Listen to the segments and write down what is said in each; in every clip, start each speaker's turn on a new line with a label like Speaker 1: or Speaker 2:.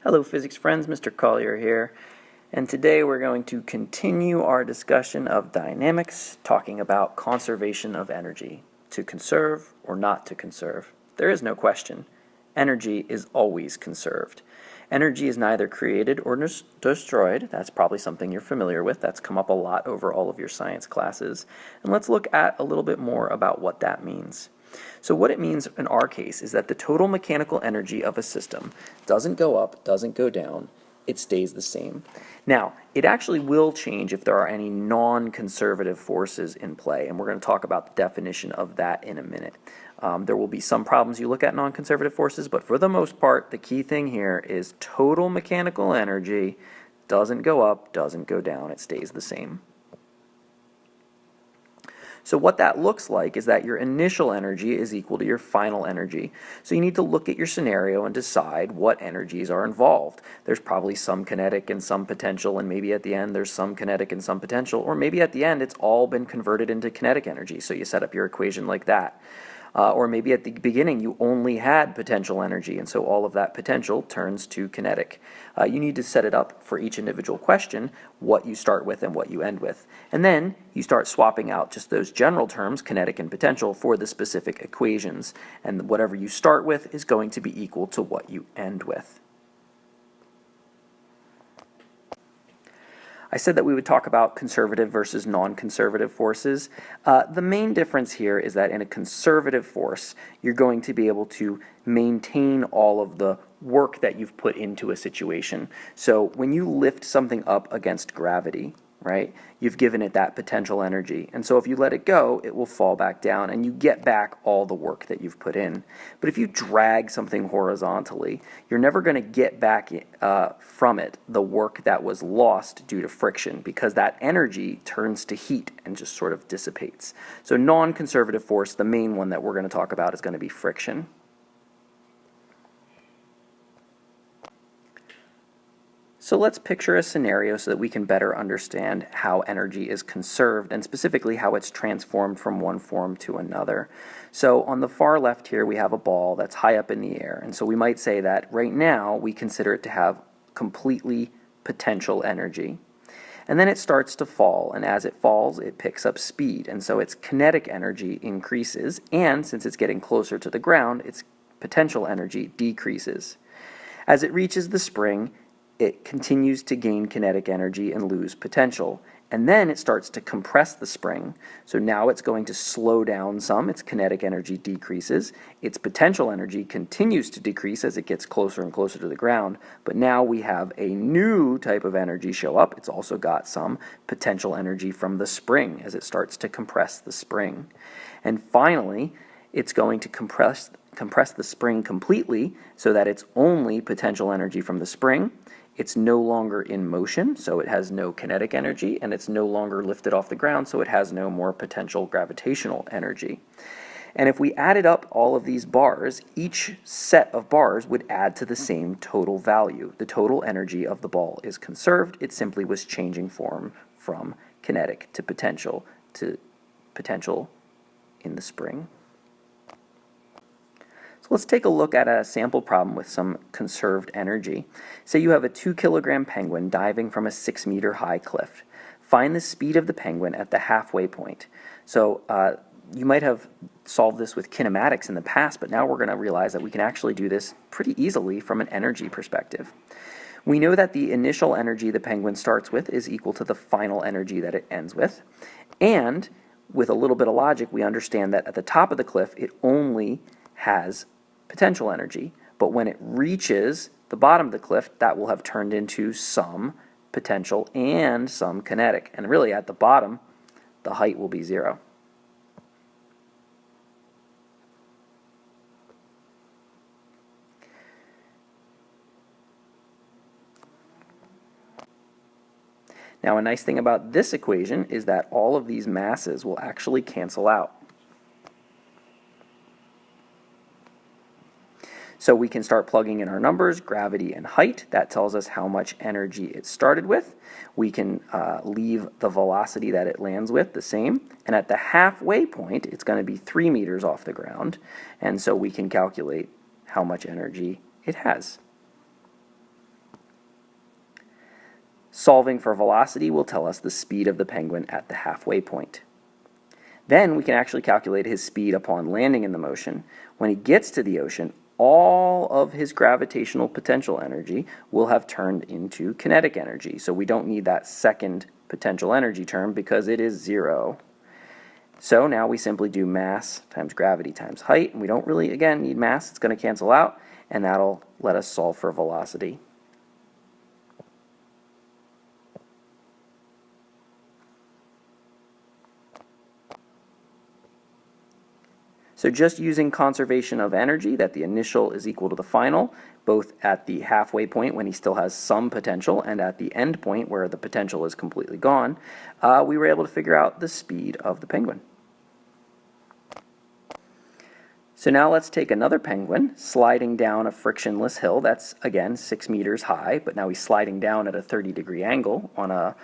Speaker 1: Hello physics friends, Mr. Collier here, and today we're going to continue our discussion of dynamics, talking about conservation of energy. To conserve or not to conserve. There is no question. Energy is always conserved. Energy is neither created or destroyed. That's probably something you're familiar with. That's come up a lot over all of your science classes. And let's look at a little bit more about what that means. So what it means in our case is that the total mechanical energy of a system doesn't go up, doesn't go down, it stays the same. Now, it actually will change if there are any non-conservative forces in play, and we're going to talk about the definition of that in a minute. There will be some problems you look at non-conservative forces, but for the most part, the key thing here is total mechanical energy doesn't go up, doesn't go down, it stays the same. So what that looks like is that your initial energy is equal to your final energy. So you need to look at your scenario and decide what energies are involved. There's probably some kinetic and some potential, and maybe at the end there's some kinetic and some potential, or maybe at the end it's all been converted into kinetic energy, so you set up your equation like that. Or maybe at the beginning you only had potential energy, and so all of that potential turns to kinetic. You need to set it up for each individual question, what you start with and what you end with. And then you start swapping out just those general terms, kinetic and potential, for the specific equations. And whatever you start with is going to be equal to what you end with. I said that we would talk about conservative versus non-conservative forces. The main difference here is that in a conservative force, you're going to be able to maintain all of the work that you've put into a situation. So when you lift something up against gravity, right, you've given it that potential energy. And so if you let it go, it will fall back down and you get back all the work that you've put in. But if you drag something horizontally, you're never going to get back from it the work that was lost due to friction, because that energy turns to heat and just sort of dissipates. So non-conservative force, the main one that we're going to talk about, is going to be friction. So let's picture a scenario so that we can better understand how energy is conserved and specifically how it's transformed from one form to another. So on the far left here we have a ball that's high up in the air, and so we might say that right now we consider it to have completely potential energy. And then it starts to fall, and as it falls it picks up speed, and so its kinetic energy increases, and since it's getting closer to the ground, its potential energy decreases. As it reaches the spring, it continues to gain kinetic energy and lose potential. And then it starts to compress the spring. So now it's going to slow down some. Its kinetic energy decreases. Its potential energy continues to decrease as it gets closer and closer to the ground. But now we have a new type of energy show up. It's also got some potential energy from the spring as it starts to compress the spring. And finally, it's going to compress the spring completely so that it's only potential energy from the spring. It's no longer in motion, so it has no kinetic energy, and it's no longer lifted off the ground, so it has no more potential gravitational energy. And if we added up all of these bars, each set of bars would add to the same total value. The total energy of the ball is conserved. It simply was changing form from kinetic to potential in the spring. So let's take a look at a sample problem with some conserved energy. Say you have a 2-kilogram penguin diving from a 6-meter high cliff. Find the speed of the penguin at the halfway point. So you might have solved this with kinematics in the past, but now we're going to realize that we can actually do this pretty easily from an energy perspective. We know that the initial energy the penguin starts with is equal to the final energy that it ends with. And with a little bit of logic, we understand that at the top of the cliff, it only has potential energy, but when it reaches the bottom of the cliff, that will have turned into some potential and some kinetic, and really at the bottom the height will be 0. Now a nice thing about this equation is that all of these masses will actually cancel out. So we can start plugging in our numbers, gravity and height. That tells us how much energy it started with. We can leave the velocity that it lands with the same. And at the halfway point, it's going to be 3 meters off the ground. And so we can calculate how much energy it has. Solving for velocity will tell us the speed of the penguin at the halfway point. Then we can actually calculate his speed upon landing in the motion. When he gets to the ocean, all of his gravitational potential energy will have turned into kinetic energy. So we don't need that second potential energy term because it is 0. So now we simply do mass times gravity times height, and we don't really, again, need mass. It's going to cancel out, and that'll let us solve for velocity. So just using conservation of energy, that the initial is equal to the final, both at the halfway point when he still has some potential and at the end point where the potential is completely gone, we were able to figure out the speed of the penguin. So now let's take another penguin sliding down a frictionless hill that's, again, 6 meters high, but now he's sliding down at a 30-degree angle on a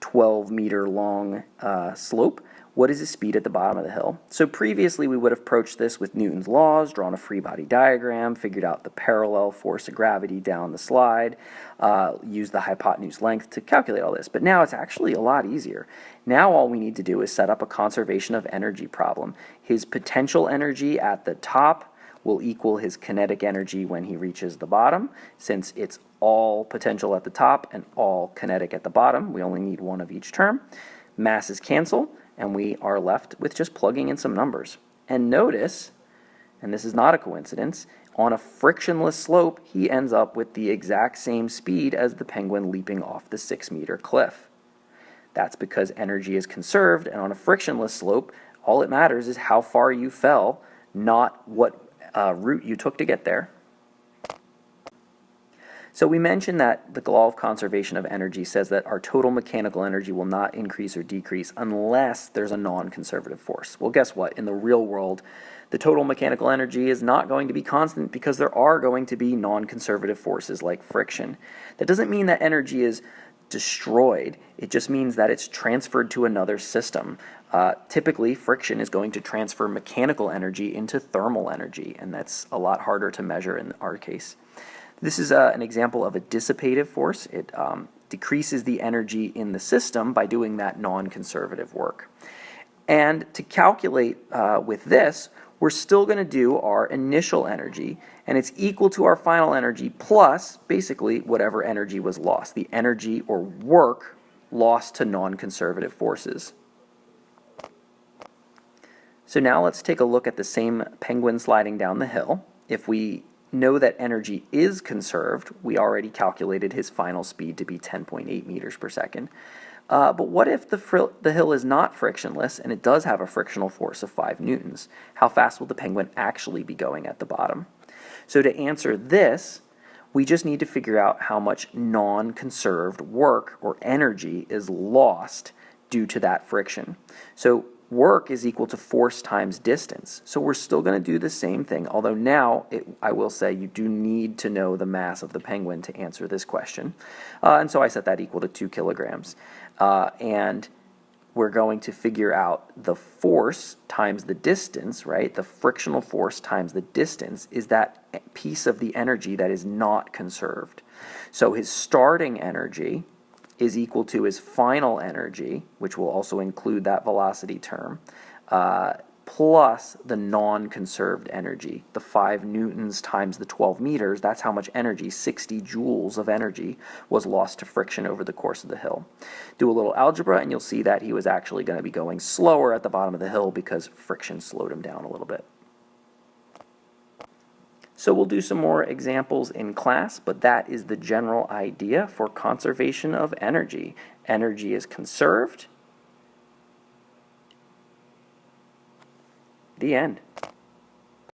Speaker 1: 12-meter long slope. What is his speed at the bottom of the hill? So previously we would have approached this with Newton's laws, drawn a free body diagram, figured out the parallel force of gravity down the slide, used the hypotenuse length to calculate all this. But now it's actually a lot easier. Now all we need to do is set up a conservation of energy problem. His potential energy at the top will equal his kinetic energy when he reaches the bottom. Since it's all potential at the top and all kinetic at the bottom, we only need one of each term. Masses cancel, and we are left with just plugging in some numbers. And notice, and this is not a coincidence, on a frictionless slope, he ends up with the exact same speed as the penguin leaping off the 6-meter cliff. That's because energy is conserved, and on a frictionless slope, all it matters is how far you fell, not what route you took to get there. So we mentioned that the law of conservation of energy says that our total mechanical energy will not increase or decrease unless there's a non-conservative force. Well, guess what? In the real world, the total mechanical energy is not going to be constant because there are going to be non-conservative forces like friction. That doesn't mean that energy is destroyed. It just means that it's transferred to another system. Typically, friction is going to transfer mechanical energy into thermal energy, and that's a lot harder to measure in our case. This is an example of a dissipative force. It decreases the energy in the system by doing that non-conservative work. And to calculate with this, we're still going to do our initial energy, and it's equal to our final energy plus basically whatever energy was lost, the energy or work lost to non-conservative forces. So now let's take a look at the same penguin sliding down the hill. If we know that energy is conserved, we already calculated his final speed to be 10.8 meters per second. But what if the hill is not frictionless and it does have a frictional force of 5 newtons? How fast will the penguin actually be going at the bottom? So to answer this, we just need to figure out how much non-conserved work or energy is lost due to that friction. So work is equal to force times distance. So we're still going to do the same thing, although now I will say you do need to know the mass of the penguin to answer this question. And so I set that equal to 2 kilograms. And we're going to figure out the force times the distance, right? The frictional force times the distance is that piece of the energy that is not conserved. So his starting energy is equal to his final energy, which will also include that velocity term, plus the non-conserved energy. The 5 newtons times the 12 meters, that's how much energy, 60 joules of energy, was lost to friction over the course of the hill. Do a little algebra and you'll see that he was actually going to be going slower at the bottom of the hill because friction slowed him down a little bit. So we'll do some more examples in class, but that is the general idea for conservation of energy. Energy is conserved. The end.